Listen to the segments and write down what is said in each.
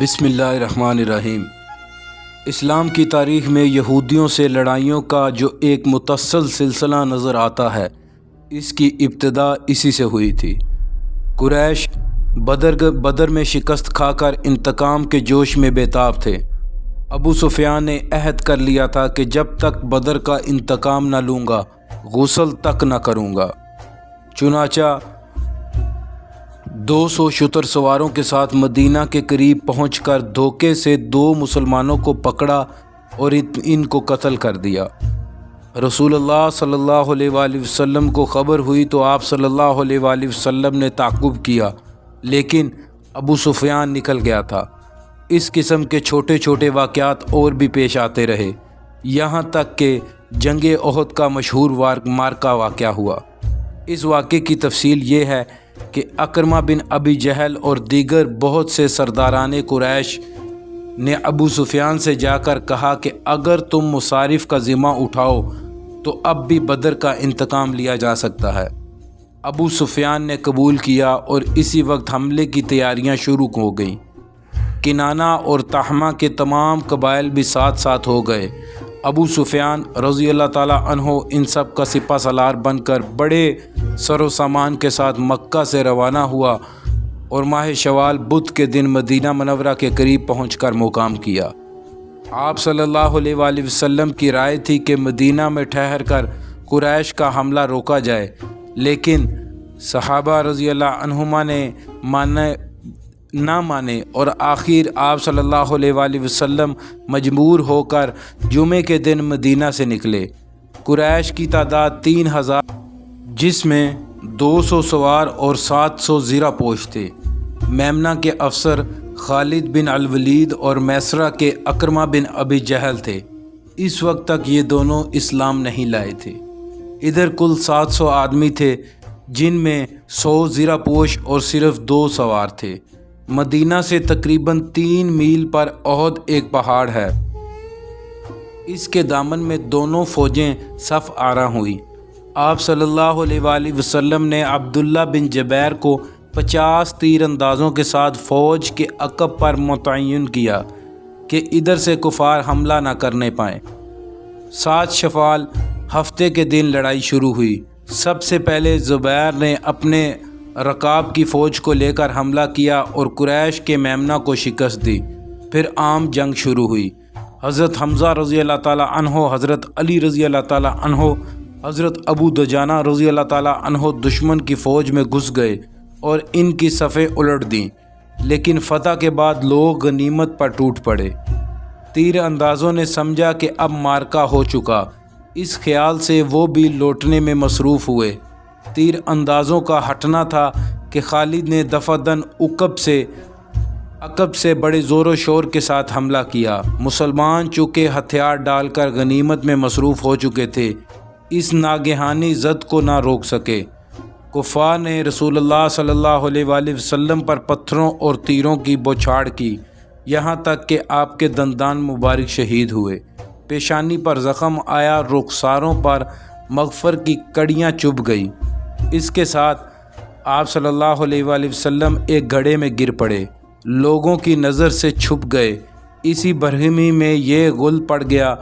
بسم اللہ الرحمن الرحیم۔ اسلام کی تاریخ میں یہودیوں سے لڑائیوں کا جو ایک متسلسل سلسلہ نظر آتا ہے، اس کی ابتدا اسی سے ہوئی تھی۔ قریش بدر میں شکست کھا کر انتقام کے جوش میں بےتاب تھے۔ ابو سفیان نے عہد کر لیا تھا کہ جب تک بدر کا انتقام نہ لوں گا، غسل تک نہ کروں گا۔ چنانچہ 200 شتر سواروں کے ساتھ مدینہ کے قریب پہنچ کر دھوکے سے 2 مسلمانوں کو پکڑا اور ان کو قتل کر دیا۔ رسول اللہ صلی اللہ علیہ وآلہ وسلم کو خبر ہوئی تو آپ صلی اللہ علیہ وآلہ وسلم نے تعقب کیا، لیکن ابو سفیان نکل گیا تھا۔ اس قسم کے چھوٹے چھوٹے واقعات اور بھی پیش آتے رہے، یہاں تک کہ جنگ احد کا مشہور مارکہ واقع ہوا۔ اس واقعے کی تفصیل یہ ہے کہ اکرمہ بن ابی جہل اور دیگر بہت سے سرداران قریش نے ابو سفیان سے جا کر کہا کہ اگر تم مصارف کا ذمہ اٹھاؤ تو اب بھی بدر کا انتقام لیا جا سکتا ہے۔ ابو سفیان نے قبول کیا اور اسی وقت حملے کی تیاریاں شروع ہو گئیں۔ کنانہ اور تہمہ کے تمام قبائل بھی ساتھ ساتھ ہو گئے۔ ابو سفیان رضی اللہ تعالیٰ عنہ ان سب کا سپہ سالار بن کر بڑے سر و سامان کے ساتھ مکہ سے روانہ ہوا اور ماہ شوال بدھ کے دن مدینہ منورہ کے قریب پہنچ کر مقام کیا۔ آپ صلی اللہ علیہ وآلہ وسلم کی رائے تھی کہ مدینہ میں ٹھہر کر قریش کا حملہ روکا جائے، لیکن صحابہ رضی اللہ عنہما نے نہ مانے اور آخر آپ صلی اللہ علیہ وآلہ وسلم مجبور ہو کر جمعے کے دن مدینہ سے نکلے۔ قریش کی تعداد 3000، جس میں 200 سوار اور 700 زیرہ پوش تھے۔ میمنہ کے افسر خالد بن الولید اور میسرہ کے اکرمہ بن ابی جہل تھے۔ اس وقت تک یہ دونوں اسلام نہیں لائے تھے۔ ادھر کل 700 آدمی تھے، جن میں 100 زیرہ پوش اور صرف 2 سوار تھے۔ مدینہ سے تقریباً 3 میل پر احد ایک پہاڑ ہے۔ اس کے دامن میں دونوں فوجیں صف آرا ہوئیں۔ آپ صلی اللہ علیہ وآلہ وسلم نے عبداللہ بن جبیر کو 50 تیر اندازوں کے ساتھ فوج کے عقب پر متعین کیا کہ ادھر سے کفار حملہ نہ کرنے پائیں۔ 7 شوال ہفتے کے دن لڑائی شروع ہوئی۔ سب سے پہلے زبیر نے اپنے رکاب کی فوج کو لے کر حملہ کیا اور قریش کے میمنہ کو شکست دی۔ پھر عام جنگ شروع ہوئی۔ حضرت حمزہ رضی اللہ تعالیٰ عنہ، حضرت علی رضی اللہ تعالیٰ عنہ، حضرت ابو دجانہ رضی اللہ تعالیٰ عنہ دشمن کی فوج میں گھس گئے اور ان کی صفیں الٹ دیں، لیکن فتح کے بعد لوگ غنیمت پر ٹوٹ پڑے۔ تیر اندازوں نے سمجھا کہ اب مارکہ ہو چکا، اس خیال سے وہ بھی لوٹنے میں مصروف ہوئے۔ تیر اندازوں کا ہٹنا تھا کہ خالد نے دفعتاً عقب سے بڑے زور و شور کے ساتھ حملہ کیا۔ مسلمان چونکہ ہتھیار ڈال کر غنیمت میں مصروف ہو چکے تھے، اس ناگہانی زد کو نہ روک سکے۔ کفار نے رسول اللہ صلی اللہ علیہ وآلہ وسلم پر پتھروں اور تیروں کی بوچھاڑ کی، یہاں تک کہ آپ کے دندان مبارک شہید ہوئے، پیشانی پر زخم آیا، رخساروں پر مغفر کی کڑیاں چبھ گئی۔ اس کے ساتھ آپ صلی اللہ علیہ وآلہ وسلم ایک گڑھے میں گر پڑے، لوگوں کی نظر سے چھپ گئے۔ اسی برہمی میں یہ غل پڑ گیا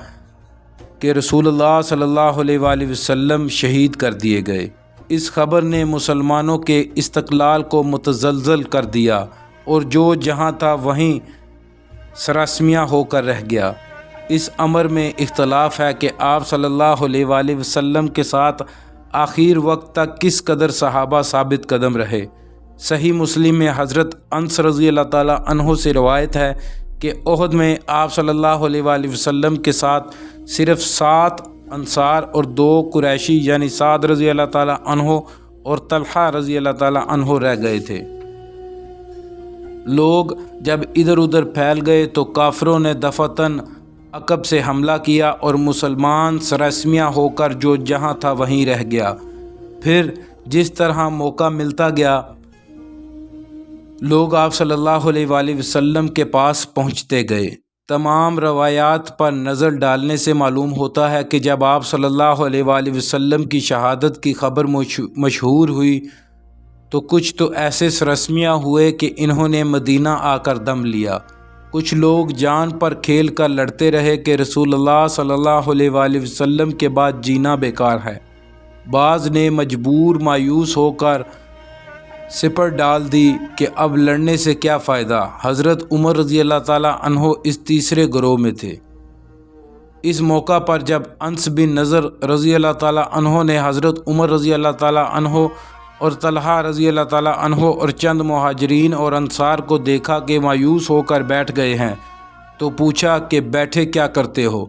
کہ رسول اللہ صلی اللہ علیہ وآلہ وسلم شہید کر دیے گئے۔ اس خبر نے مسلمانوں کے استقلال کو متزلزل کر دیا اور جو جہاں تھا وہیں سراسمیہ ہو کر رہ گیا۔ اس امر میں اختلاف ہے کہ آپ صلی اللہ علیہ وآلہ وسلم کے ساتھ آخر وقت تک کس قدر صحابہ ثابت قدم رہے۔ صحیح مسلم میں حضرت انس رضی اللہ تعالیٰ عنہ سے روایت ہے کہ احد میں آپ صلی اللہ علیہ وآلہ وسلم کے ساتھ صرف 7 انصار اور 2 قریشی یعنی سعد رضی اللہ تعالیٰ عنہ اور طلحہ رضی اللہ تعالیٰ عنہ رہ گئے تھے۔ لوگ جب ادھر ادھر پھیل گئے تو کافروں نے دفعتاً عقب سے حملہ کیا اور مسلمان سراسمیہ ہو کر جو جہاں تھا وہیں رہ گیا۔ پھر جس طرح موقع ملتا گیا، لوگ آپ صلی اللہ علیہ وآلہ وسلم کے پاس پہنچتے گئے۔ تمام روایات پر نظر ڈالنے سے معلوم ہوتا ہے کہ جب آپ صلی اللہ علیہ وآلہ وسلم کی شہادت کی خبر مشہور ہوئی تو کچھ تو ایسے سراسمیہ ہوئے کہ انہوں نے مدینہ آ کر دم لیا، کچھ لوگ جان پر کھیل کر لڑتے رہے کہ رسول اللہ صلی اللہ علیہ وآلہ وسلم کے بعد جینا بیکار ہے۔ بعض نے مجبور مایوس ہو کر سپر ڈال دی کہ اب لڑنے سے کیا فائدہ۔ حضرت عمر رضی اللہ تعالیٰ عنہ اس تیسرے گروہ میں تھے۔ اس موقع پر جب انس بن نضر رضی اللہ تعالیٰ عنہ نے حضرت عمر رضی اللہ تعالیٰ عنہ اور طلحہ رضی اللہ تعالیٰ عنہ اور چند مہاجرین اور انصار کو دیکھا کہ مایوس ہو کر بیٹھ گئے ہیں تو پوچھا کہ بیٹھے کیا کرتے ہو؟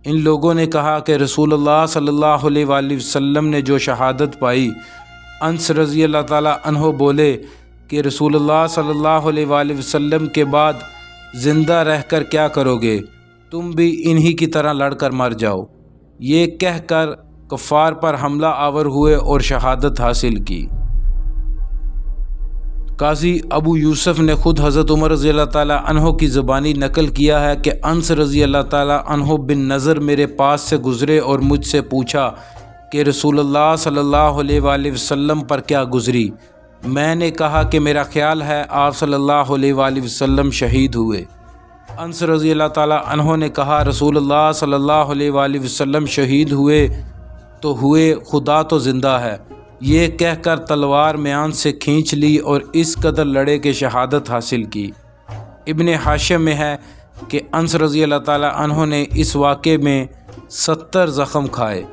ان لوگوں نے کہا کہ رسول اللہ صلی اللہ علیہ وآلہ وسلم نے جو شہادت پائی۔ انس رضی اللہ تعالیٰ عنہ بولے کہ رسول اللہ صلی اللہ علیہ وآلہ وسلم کے بعد زندہ رہ کر کیا کرو گے؟ تم بھی انہی کی طرح لڑ کر مر جاؤ۔ یہ کہہ کر کفار پر حملہ آور ہوئے اور شہادت حاصل کی۔ قاضی ابو یوسف نے خود حضرت عمر رضی اللہ تعالیٰ عنہ کی زبانی نقل کیا ہے کہ انس رضی اللہ تعالیٰ عنہ بن نضر میرے پاس سے گزرے اور مجھ سے پوچھا کہ رسول اللہ صلی اللہ علیہ وآلہ وسلم پر کیا گزری؟ میں نے کہا کہ میرا خیال ہے آپ صلی اللہ علیہ وآلہ وسلم شہید ہوئے۔ انس رضی اللہ تعالیٰ عنہ نے کہا رسول اللہ صلی اللہ علیہ وآلہ وسلم شہید ہوئے تو ہوئے، خدا تو زندہ ہے۔ یہ کہہ کر تلوار میان سے کھینچ لی اور اس قدر لڑے کہ شہادت حاصل کی۔ ابن حاشم میں ہے کہ انس رضی اللہ تعالیٰ عنہ نے اس واقعے میں 70 زخم کھائے۔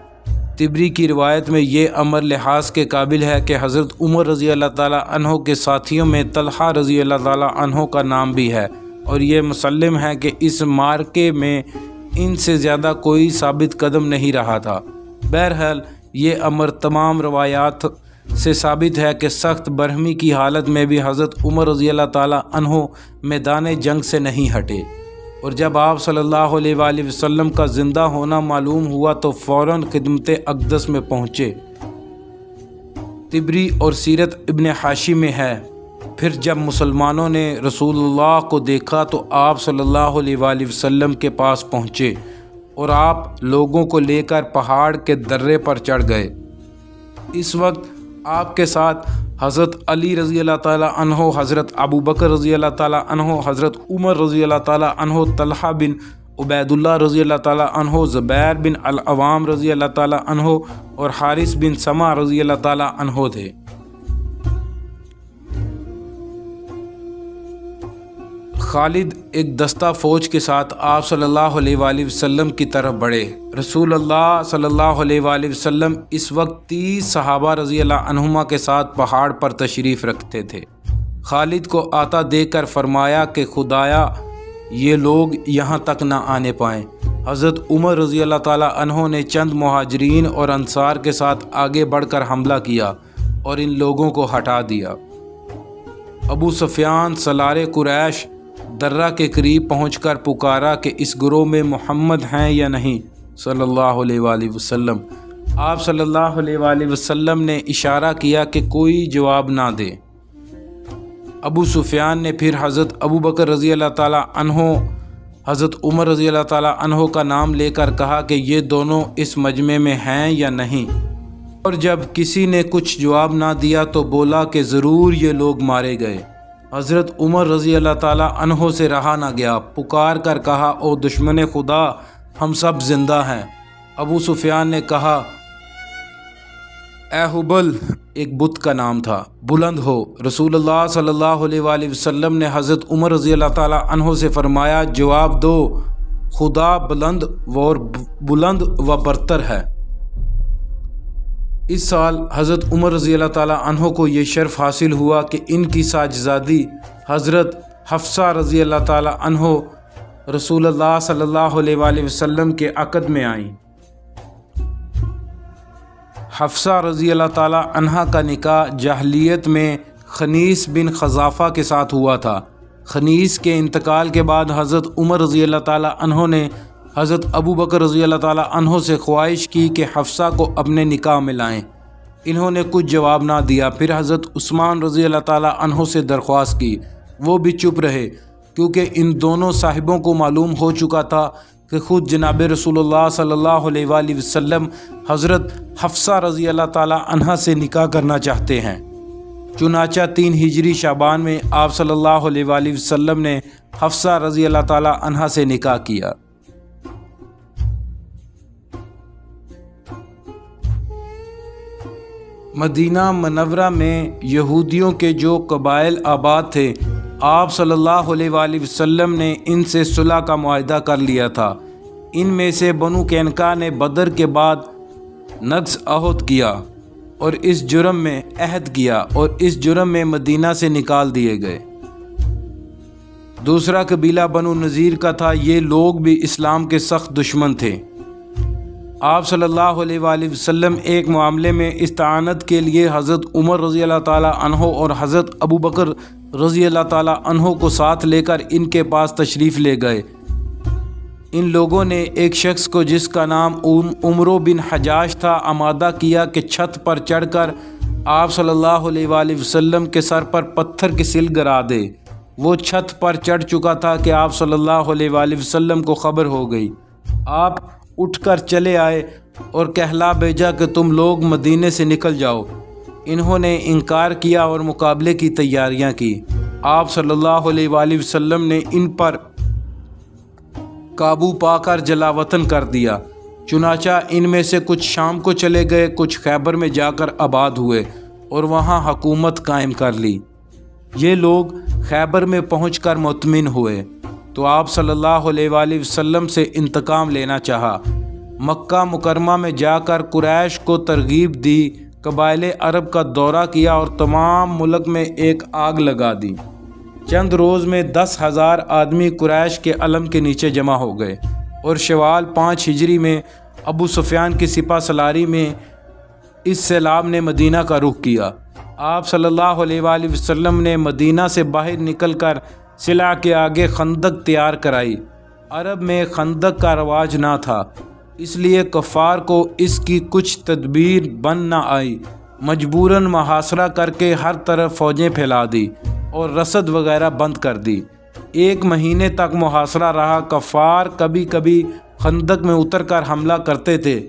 طبری کی روایت میں یہ امر لحاظ کے قابل ہے کہ حضرت عمر رضی اللہ تعالیٰ عنہ کے ساتھیوں میں طلحہ رضی اللہ تعالیٰ عنہ کا نام بھی ہے، اور یہ مسلم ہے کہ اس مارکے میں ان سے زیادہ کوئی ثابت قدم نہیں رہا تھا۔ بہرحال یہ امر تمام روایات سے ثابت ہے کہ سخت برہمی کی حالت میں بھی حضرت عمر رضی اللہ تعالیٰ عنہ میدان جنگ سے نہیں ہٹے، اور جب آپ صلی اللہ علیہ وآلہ وسلم کا زندہ ہونا معلوم ہوا تو فوراً خدمت اقدس میں پہنچے۔ طبری اور سیرت ابن حاشم میں ہے پھر جب مسلمانوں نے رسول اللہ کو دیکھا تو آپ صلی اللہ علیہ وآلہ وسلم کے پاس پہنچے اور آپ لوگوں کو لے کر پہاڑ کے درے پر چڑھ گئے۔ اس وقت آپ کے ساتھ حضرت علی رضی اللہ تعالیٰ عنہ، حضرت ابوبکر رضی اللہ تعالیٰ عنہ، حضرت عمر رضی اللہ تعالیٰ عنہ، طلحہ بن عبید اللہ رضی اللہ تعالیٰ عنہ، زبیر بن العوام رضی اللہ تعالیٰ عنہ اور حارث بن سما رضی اللہ تعالیٰ عنہ تھے۔ خالد ایک دستہ فوج کے ساتھ آپ صلی اللہ علیہ وآلہ وسلم کی طرف بڑھے۔ رسول اللہ صلی اللہ علیہ وآلہ وسلم اس وقت 30 صحابہ رضی اللہ عنہما کے ساتھ پہاڑ پر تشریف رکھتے تھے۔ خالد کو آتا دیکھ کر فرمایا کہ خدایا یہ لوگ یہاں تک نہ آنے پائیں۔ حضرت عمر رضی اللہ تعالیٰ عنہ نے چند مہاجرین اور انصار کے ساتھ آگے بڑھ کر حملہ کیا اور ان لوگوں کو ہٹا دیا۔ ابو سفیان سالار قریش درہ کے قریب پہنچ کر پکارا کہ اس گروہ میں محمد ہیں یا نہیں صلی اللہ علیہ وآلہ وسلم۔ آپ صلی اللہ علیہ وآلہ وسلم نے اشارہ کیا کہ کوئی جواب نہ دے۔ ابو سفیان نے پھر حضرت ابوبکر رضی اللہ تعالیٰ عنہ، حضرت عمر رضی اللہ تعالیٰ عنہ کا نام لے کر کہا کہ یہ دونوں اس مجمع میں ہیں یا نہیں، اور جب کسی نے کچھ جواب نہ دیا تو بولا کہ ضرور یہ لوگ مارے گئے۔ حضرت عمر رضی اللہ تعالیٰ عنہ سے رہا نہ گیا، پکار کر کہا او دشمن خدا، ہم سب زندہ ہیں۔ ابو سفیان نے کہا اے حبل، ایک بت کا نام تھا، بلند ہو۔ رسول اللہ صلی اللہ علیہ وآلہ وسلم نے حضرت عمر رضی اللہ تعالیٰ عنہ سے فرمایا جواب دو، خدا بلند و برتر ہے۔ اس سال حضرت عمر رضی اللہ تعالیٰ عنہ کو یہ شرف حاصل ہوا کہ ان کی ساجزادی حضرت حفصہ رضی اللہ تعالیٰ عنہ رسول اللہ صلی اللہ علیہ وآلہ وسلم کے عقد میں آئیں۔ حفصہ رضی اللہ تعالیٰ عنہ کا نکاح جاہلیت میں خنیس بن خزافہ کے ساتھ ہوا تھا۔ خنیس کے انتقال کے بعد حضرت عمر رضی اللہ تعالیٰ عنہ نے حضرت ابوبکر رضی اللہ تعالیٰ عنہ سے خواہش کی کہ حفصہ کو اپنے نکاح میں لائیں۔ انہوں نے کچھ جواب نہ دیا۔ پھر حضرت عثمان رضی اللہ تعالیٰ عنہ سے درخواست کی، وہ بھی چپ رہے، کیونکہ ان دونوں صاحبوں کو معلوم ہو چکا تھا کہ خود جناب رسول اللہ صلی اللہ علیہ وآلہ وسلم حضرت حفصہ رضی اللہ تعالیٰ عنہ سے نکاح کرنا چاہتے ہیں۔ چنانچہ 3 ہجری شعبان میں آپ صلی اللہ علیہ وآلہ وسلم نے حفصہ رضی اللہ تعالی عنہا سے نکاح کیا۔ مدینہ منورہ میں یہودیوں کے جو قبائل آباد تھے، آپ صلی اللہ علیہ وآلہ وسلم نے ان سے صلح کا معاہدہ کر لیا تھا۔ ان میں سے بنو قینقاع نے بدر کے بعد نقض عہد کیا اور اس جرم میں عہد کیا اور اس جرم میں مدینہ سے نکال دیے گئے۔ دوسرا قبیلہ بنو نذیر کا تھا، یہ لوگ بھی اسلام کے سخت دشمن تھے۔ آپ صلی اللہ علیہ وآلہ وسلم ایک معاملے میں استعانت کے لیے حضرت عمر رضی اللہ تعالیٰ عنہ اور حضرت ابو بکر رضی اللہ تعالیٰ عنہ کو ساتھ لے کر ان کے پاس تشریف لے گئے۔ ان لوگوں نے ایک شخص کو جس کا نام عمرو بن حجاج تھا آمادہ کیا کہ چھت پر چڑھ کر آپ صلی اللہ علیہ وآلہ وسلم کے سر پر پتھر کی سل گرا دے۔ وہ چھت پر چڑھ چکا تھا کہ آپ صلی اللہ علیہ وآلہ وسلم کو خبر ہو گئی۔ آپ اٹھ کر چلے آئے اور کہلا بھیجا کہ تم لوگ مدینے سے نکل جاؤ۔ انہوں نے انکار کیا اور مقابلے کی تیاریاں کی۔ آپ صلی اللہ علیہ وآلہ وسلم نے ان پر قابو پا کر جلا وطن کر دیا۔ چنانچہ ان میں سے کچھ شام کو چلے گئے، کچھ خیبر میں جا کر آباد ہوئے اور وہاں حکومت قائم کر لی۔ یہ لوگ خیبر میں پہنچ کر مطمئن ہوئے تو آپ صلی اللہ علیہ وآلہ وسلم سے انتقام لینا چاہا۔ مکہ مکرمہ میں جا کر قریش کو ترغیب دی، قبائل عرب کا دورہ کیا اور تمام ملک میں ایک آگ لگا دی۔ چند روز میں 10,000 آدمی قریش کے علم کے نیچے جمع ہو گئے اور شوال 5 ہجری میں ابو سفیان کی سپہ سالاری میں اس سیلاب نے مدینہ کا رخ کیا۔ آپ صلی اللہ علیہ وآلہ وسلم نے مدینہ سے باہر نکل کر صلہ کے آگے خندق تیار کرائی۔ عرب میں خندق کا رواج نہ تھا، اس لیے کفار کو اس کی کچھ تدبیر بن نہ آئی۔ مجبوراً محاصرہ کر کے ہر طرف فوجیں پھیلا دی اور رسد وغیرہ بند کر دی۔ 1 مہینے تک محاصرہ رہا۔ کفار کبھی کبھی خندق میں اتر کر حملہ کرتے تھے۔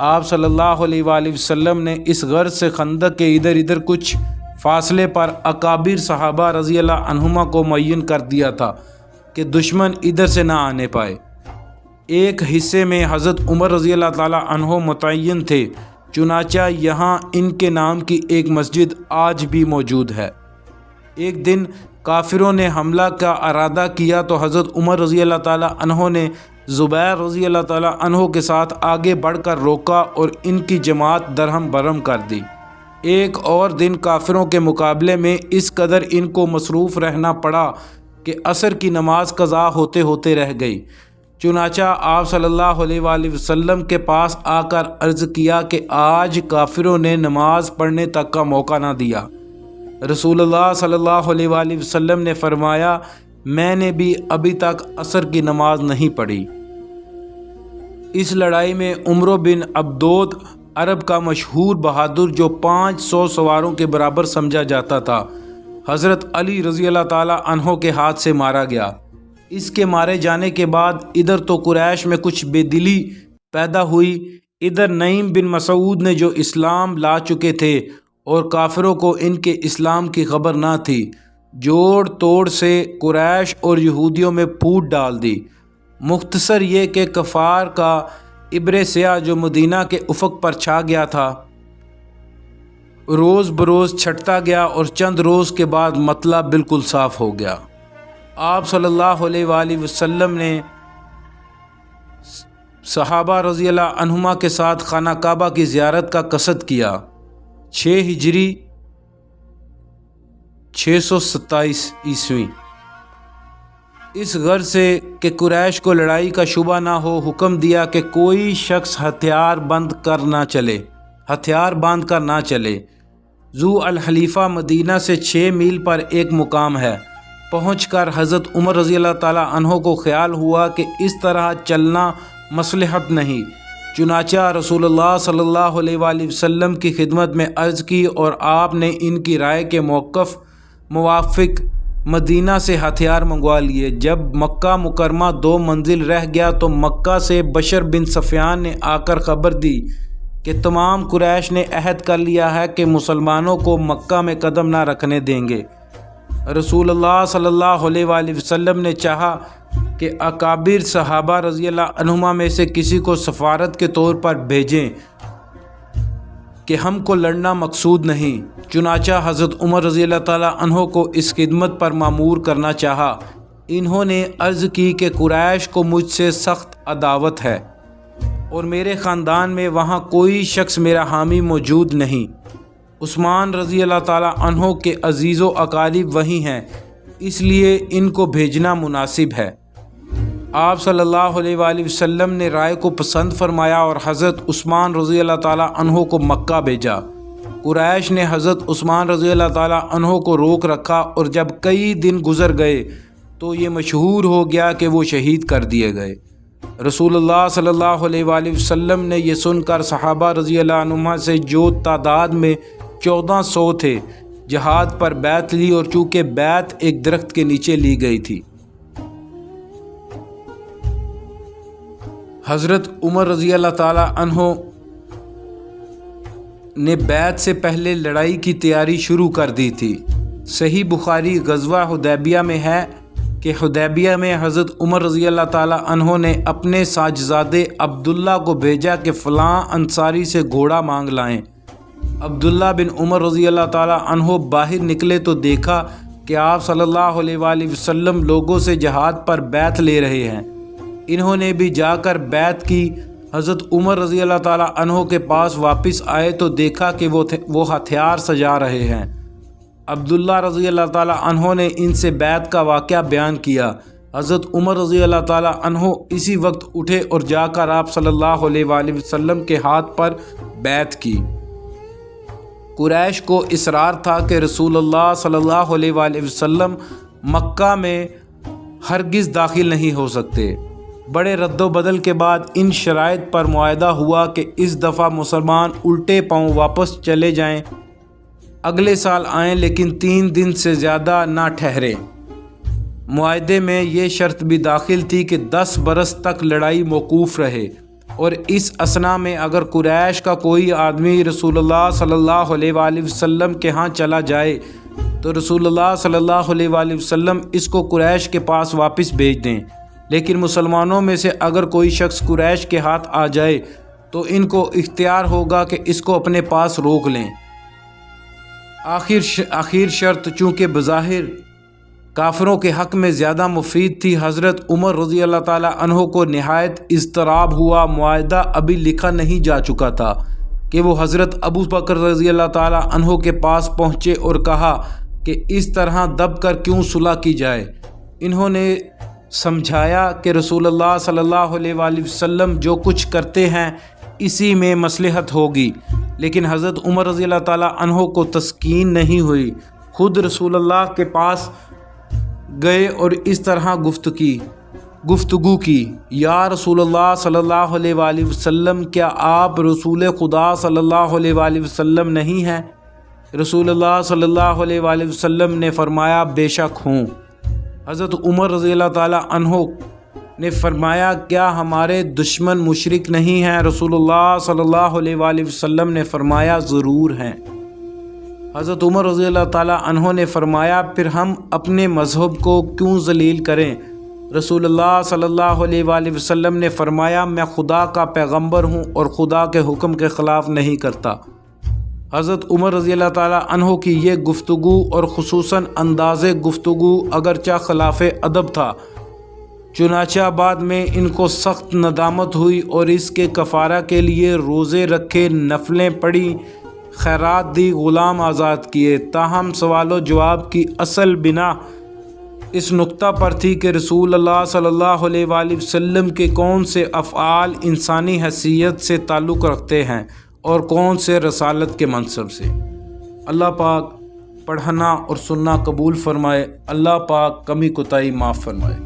آپ صلی اللہ علیہ وآلہ وسلم نے اس غرض سے خندق کے ادھر ادھر کچھ فاصلے پر اکابر صحابہ رضی اللہ عنہما کو معین کر دیا تھا کہ دشمن ادھر سے نہ آنے پائے۔ ایک حصے میں حضرت عمر رضی اللہ تعالیٰ عنہ متعین تھے، چنانچہ یہاں ان کے نام کی ایک مسجد آج بھی موجود ہے۔ ایک دن کافروں نے حملہ کا ارادہ کیا تو حضرت عمر رضی اللہ تعالیٰ عنہ نے زبیر رضی اللہ تعالیٰ عنہ کے ساتھ آگے بڑھ کر روکا اور ان کی جماعت درہم برہم کر دی۔ ایک اور دن کافروں کے مقابلے میں اس قدر ان کو مصروف رہنا پڑا کہ عصر کی نماز قضا ہوتے ہوتے رہ گئی۔ چنانچہ آپ صلی اللہ علیہ وآلہ وسلم کے پاس آ کر عرض کیا کہ آج کافروں نے نماز پڑھنے تک کا موقع نہ دیا۔ رسول اللہ صلی اللہ علیہ وآلہ وسلم نے فرمایا، میں نے بھی ابھی تک عصر کی نماز نہیں پڑھی۔ اس لڑائی میں عمرو بن عبدود عرب کا مشہور بہادر جو 500 سواروں کے برابر سمجھا جاتا تھا، حضرت علی رضی اللہ تعالیٰ عنہ کے ہاتھ سے مارا گیا۔ اس کے مارے جانے کے بعد ادھر تو قریش میں کچھ بے دلی پیدا ہوئی، ادھر نعیم بن مسعود نے جو اسلام لا چکے تھے اور کافروں کو ان کے اسلام کی خبر نہ تھی، جوڑ توڑ سے قریش اور یہودیوں میں پھوٹ ڈال دی۔ مختصر یہ کہ کفار کا ابر سیاہ جو مدینہ کے افق پر چھا گیا تھا روز بروز چھٹتا گیا اور چند روز کے بعد مطلب بالکل صاف ہو گیا۔ آپ صلی اللہ علیہ وآلہ وسلم نے صحابہ رضی اللہ عنہما کے ساتھ خانہ کعبہ کی زیارت کا قصد کیا۔ 6 ہجری 627 عیسوی۔ اس غرض سے کہ قریش کو لڑائی کا شبہ نہ ہو، حکم دیا کہ کوئی شخص ہتھیار باندھ کر نہ چلے۔ ذو الحلیفہ مدینہ سے 6 میل پر ایک مقام ہے۔ پہنچ کر حضرت عمر رضی اللہ تعالیٰ عنہ کو خیال ہوا کہ اس طرح چلنا مصلحت نہیں، چنانچہ رسول اللہ صلی اللہ علیہ وآلہ وسلم کی خدمت میں عرض کی اور آپ نے ان کی رائے کے موافق مدینہ سے ہتھیار منگوا لیے۔ جب مکہ مکرمہ 2 منزل رہ گیا تو مکہ سے بشر بن سفیان نے آ کر خبر دی کہ تمام قریش نے عہد کر لیا ہے کہ مسلمانوں کو مکہ میں قدم نہ رکھنے دیں گے۔ رسول اللہ صلی اللہ علیہ وآلہ وسلم نے چاہا کہ اکابر صحابہ رضی اللہ عنہما میں سے کسی کو سفارت کے طور پر بھیجیں کہ ہم کو لڑنا مقصود نہیں، چنانچہ حضرت عمر رضی اللہ تعالیٰ عنہ کو اس خدمت پر مامور کرنا چاہا۔ انہوں نے عرض کی کہ قریش کو مجھ سے سخت عداوت ہے اور میرے خاندان میں وہاں کوئی شخص میرا حامی موجود نہیں۔ عثمان رضی اللہ تعالیٰ عنہ کے عزیز و اقارب وہیں ہیں، اس لیے ان کو بھیجنا مناسب ہے۔ آپ صلی اللہ علیہ وآلہ وسلم نے رائے کو پسند فرمایا اور حضرت عثمان رضی اللہ تعالیٰ عنہ کو مکہ بھیجا۔ قریش نے حضرت عثمان رضی اللہ تعالیٰ عنہ کو روک رکھا اور جب کئی دن گزر گئے تو یہ مشہور ہو گیا کہ وہ شہید کر دیے گئے۔ رسول اللہ صلی اللہ علیہ وآلہ وسلم نے یہ سن کر صحابہ رضی اللہ عنہما سے جو تعداد میں 1400 تھے جہاد پر بیعت لی، اور چونکہ بیعت ایک درخت کے نیچے لی گئی تھی۔ حضرت عمر رضی اللہ تعالیٰ عنہ نے بیعت سے پہلے لڑائی کی تیاری شروع کر دی تھی۔ صحیح بخاری غزوہ حدیبیہ میں ہے کہ حدیبیہ میں حضرت عمر رضی اللہ تعالیٰ عنہ نے اپنے ساجزادے عبداللہ کو بھیجا کہ فلاں انصاری سے گھوڑا مانگ لائیں۔ عبداللہ بن عمر رضی اللہ تعالیٰ عنہ باہر نکلے تو دیکھا کہ آپ صلی اللہ علیہ وآلہ وسلم لوگوں سے جہاد پر بیعت لے رہے ہیں۔ انہوں نے بھی جا کر بیعت کی۔ حضرت عمر رضی اللہ تعالیٰ عنہ کے پاس واپس آئے تو دیکھا کہ وہ ہتھیار سجا رہے ہیں۔ عبداللہ رضی اللہ تعالیٰ عنہ نے ان سے بیعت کا واقعہ بیان کیا۔ حضرت عمر رضی اللہ تعالیٰ عنہ اسی وقت اٹھے اور جا کر آپ صلی اللہ علیہ وآلہ وسلم کے ہاتھ پر بیعت کی۔ قریش کو اصرار تھا کہ رسول اللہ صلی اللہ علیہ وآلہ وسلم مکہ میں ہرگز داخل نہیں ہو سکتے۔ بڑے رد و بدل کے بعد ان شرائط پر معاہدہ ہوا کہ اس دفعہ مسلمان الٹے پاؤں واپس چلے جائیں، اگلے سال آئیں لیکن 3 دن سے زیادہ نہ ٹھہریں۔ معاہدے میں یہ شرط بھی داخل تھی کہ 10 برس تک لڑائی موقوف رہے، اور اس اثنا میں اگر قریش کا کوئی آدمی رسول اللہ صلی اللہ علیہ وآلہ وسلم کے ہاں چلا جائے تو رسول اللہ صلی اللہ علیہ وآلہ وسلم اس کو قریش کے پاس واپس بھیج دیں، لیکن مسلمانوں میں سے اگر کوئی شخص قریش کے ہاتھ آ جائے تو ان کو اختیار ہوگا کہ اس کو اپنے پاس روک لیں۔ آخر شرط چونکہ بظاہر کافروں کے حق میں زیادہ مفید تھی، حضرت عمر رضی اللہ تعالیٰ عنہ کو نہایت اضطراب ہوا۔ معاہدہ ابھی لکھا نہیں جا چکا تھا کہ وہ حضرت ابو بکر رضی اللہ تعالیٰ عنہ کے پاس پہنچے اور کہا کہ اس طرح دب کر کیوں صلح کی جائے۔ انہوں نے سمجھایا کہ رسول اللہ صلی اللہ علیہ وآلہ وسلم جو کچھ کرتے ہیں اسی میں مصلحت ہوگی، لیکن حضرت عمر رضی اللہ تعالیٰ عنہ کو تسکین نہیں ہوئی۔ خود رسول اللہ کے پاس گئے اور اس طرح گفتگو کی، یا رسول اللہ صلی اللہ علیہ وآلہ وسلم، کیا آپ رسول خدا صلی اللہ علیہ وآلہ وسلم نہیں ہیں؟ رسول اللہ صلی اللہ علیہ وآلہ وسلم نے فرمایا بے شک ہوں۔ حضرت عمر رضی اللہ تعالیٰ عنہ نے فرمایا کیا ہمارے دشمن مشرک نہیں ہیں؟ رسول اللہ صلی اللہ علیہ وآلہ وسلم نے فرمایا ضرور ہیں۔ حضرت عمر رضی اللہ تعالیٰ عنہ نے فرمایا پھر ہم اپنے مذہب کو کیوں ذلیل کریں؟ رسول اللہ صلی اللہ علیہ وآلہ وسلم نے فرمایا میں خدا کا پیغمبر ہوں اور خدا کے حکم کے خلاف نہیں کرتا۔ حضرت عمر رضی اللہ تعالیٰ عنہ کی یہ گفتگو اور خصوصاً انداز گفتگو اگرچہ خلاف ادب تھا، چنانچہ بعد میں ان کو سخت ندامت ہوئی اور اس کے کفارہ کے لیے روزے رکھے، نفلیں پڑھی، خیرات دی، غلام آزاد کیے۔ تاہم سوال و جواب کی اصل بنا اس نقطہ پر تھی کہ رسول اللہ صلی اللہ علیہ وآلہ وسلم کے کون سے افعال انسانی حیثیت سے تعلق رکھتے ہیں اور کون سے رسالت کے منصب سے۔ اللہ پاک پڑھنا اور سننا قبول فرمائے، اللہ پاک کمی کوتاہی معاف فرمائے۔